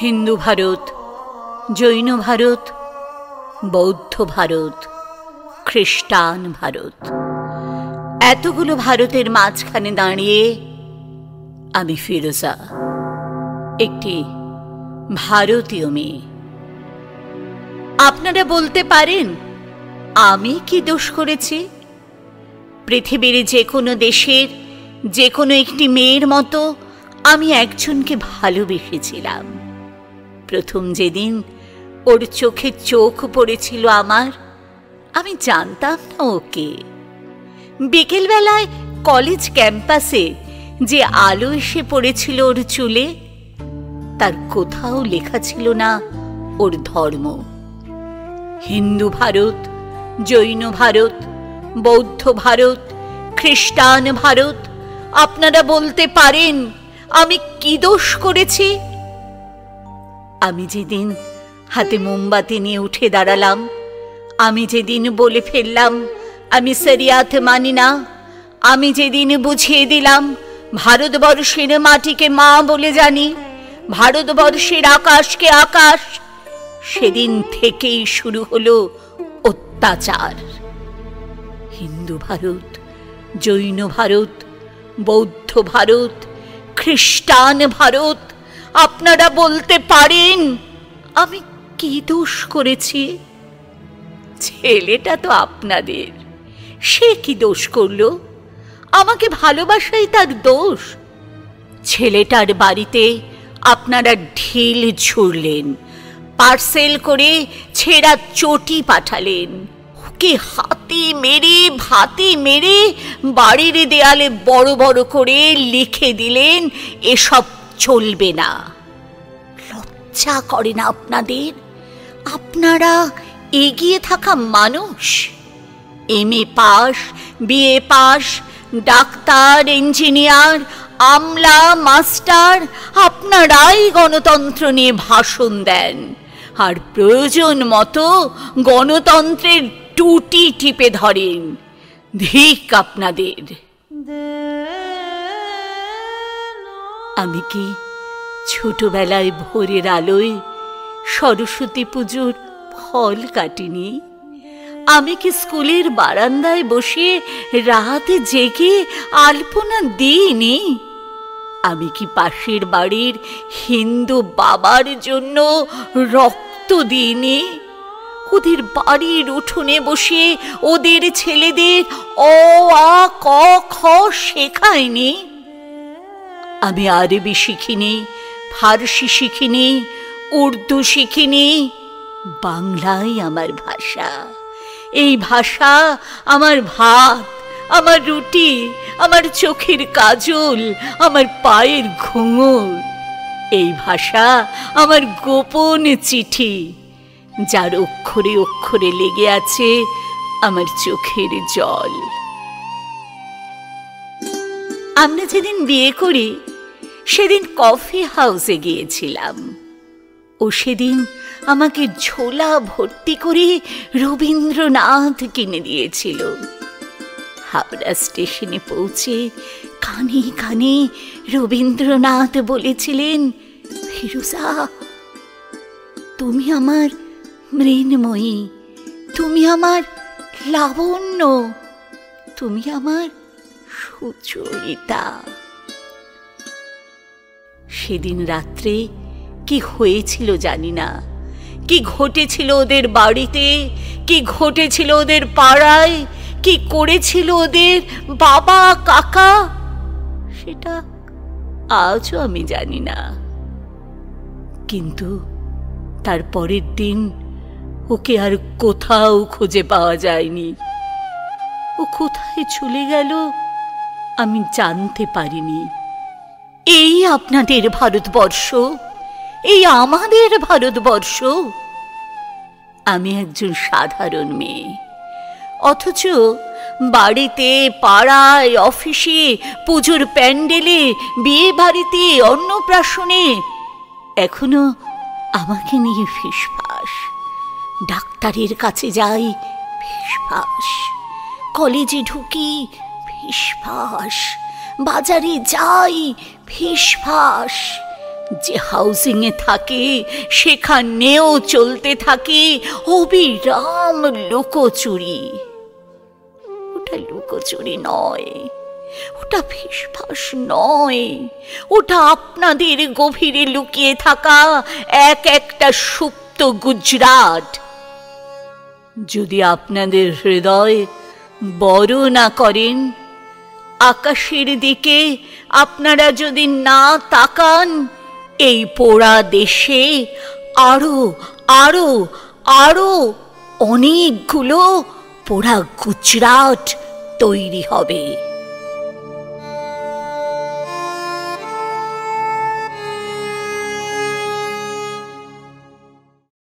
হিন্দু ভারত, জৈন ভারত, বৌদ্ধ ভারত, খ্রিস্টান ভারত, এতগুলো ভারতের মাঝখানে দাঁড়িয়ে আমি ফিরোজা, একটি ভারতীয় মেয়ে। আপনারা বলতে পারেন আমি কি দোষ করেছি? পৃথিবীর যে কোনো দেশের যে কোনো একটি মেয়ের মতো আমি একজনকে ভালোবেসেছিলাম। প্রথম যেদিন ওর চোখে চোখ পড়েছিল আমার, আমি জানতাম না ওকে। বিকেলবেলায় কলেজ ক্যাম্পাসে যে আলো এসে পড়েছিল ওর চুলে, তার কোথাও লেখা ছিল না ওর ধর্ম। হিন্দু ভারত, জৈন ভারত, বৌদ্ধ ভারত, খ্রিস্টান ভারত, আপনারা বলতে পারেন আমি কি দোষ করেছি? আমি যেদিন হাতে মোমবাতি নিয়ে উঠে দাঁড়ালাম, আমি যেদিন বলে ফেললাম আমি শরিয়াত মানি না, আমি যেদিন বুঝিয়ে দিলাম ভারতবর্ষের মাটিকে মা বলে জানি, ভারতবর্ষের আকাশকে আকাশ, সেদিন থেকেই শুরু হলো অত্যাচার। হিন্দু ভারত, জৈন ভারত, বৌদ্ধ ভারত, খ্রিস্টান ভারত, আপনারা বলতে পারেন আমি কি দোষ করেছি? ছেলেটা তো আপনাদের, সে কি দোষ করলো? আমাকে ভালোবাসাই তার দোষ? ছেলেটার বাড়িতে আপনারা ঢিল ছুড়লেন, পার্সেল করে ছেঁড়া চটি পাঠালেন, ওকে হাতে মেরে ভাতে মেরে বাড়ির দেয়ালে বড় বড় করে লিখে দিলেন এসব চলবে না। লজ্জা করে না আপনাদের? আপনারা এগিয়ে থাকা মানুষ, MA pass, BA pass, doctor, engineer, আমলা, মাস্টার, আপনারাই গণতন্ত্র নিয়ে ভাষণ দেন, আর প্রয়োজন মতো গণতন্ত্রের টুটি টিপে ধরেন। ধিক আপনাদের! আমি কি ছোটবেলায় ভোরের আলোয় সরস্বতী পুজোর ফল কাটিনি? আমি কি স্কুলের বারান্দায় বসে রাত জেগে আলপনা দিইনি? আমি কি পাশের বাড়ির হিন্দু বাবার জন্য রক্ত দিইনি? ওদের বাড়ির উঠোনে বসে ওদের ছেলেদের অ আ ক খ শেখায়নি? আমি আরবি শিখিনি, ফার্সি শিখিনি, উর্দু শিখিনি, বাংলাই আমার ভাষা। এই ভাষা আমার ভাত, আমার রুটি, আমার চোখের কাজল, আমার পায়ের ঘুঙুর। এই ভাষা আমার গোপন চিঠি, যার অক্ষরে অক্ষরে লেগে আছে আমার চোখের জল। আমরা যেদিন বিয়ে করি সেদিন কফি হাউসে গিয়েছিলাম। ও সেদিন আমাকে ঝোলা ভর্তি করে রবীন্দ্রনাথ কিনে দিয়েছিল। হাওড়া স্টেশনে পৌঁছে কানে কানে রবীন্দ্রনাথ বলেছিলেন, ফিরোজা, তুমি আমার মৃন্ময়ী, তুমি আমার লাবণ্য, তুমি আমার সুচরিতা। সেদিন রাত্রে কি হয়েছিল জানি না, কি ঘটেছিল ওদের বাড়িতে, কি ঘটেছিল ওদের পাড়ায়, কি করেছিল ওদের বাবা কাকা, সেটা আজও আমি জানি না। কিন্তু তার পরের দিন ওকে আর কোথাও খুঁজে পাওয়া যায়নি। ও কোথায় চলে গেল আমি জানতে পারিনি। এই আপনাদের ভারতবর্ষ, এই আমাদের ভারতবর্ষ। আমি একজন সাধারণ মেয়ে, অথচ বাড়িতে, পাড়ায়, অফিসে, পুজোর প্যান্ডেলে, বিয়ে বাড়িতে, অন্নপ্রাশনে এখনো আমাকে নিয়ে ফিসফাস। ডাক্তারের কাছে যাই, ফিসফাস। কলেজে ঢুকি, ফিসফাস। বাজারে যাই, ফিসফাস। যে হাউজিংয়ে থাকে সেখানেও চলতে থাকে অবিরাম লুকোচুরি। ওটা লুকোচুরি নয়, ওটা ফিসফাস নয়, ওটা আপনাদের গভীরে লুকিয়ে থাকা এক একটা সুপ্ত গুজরাট। যদি আপনাদের হৃদয় বড় না করেন, আকাশের দিকে আপনারা যদি না তাকান, এই পোড়া দেশে আরো আরো আরো অনেকগুলো পোড়া গুজরাট তৈরি হবে।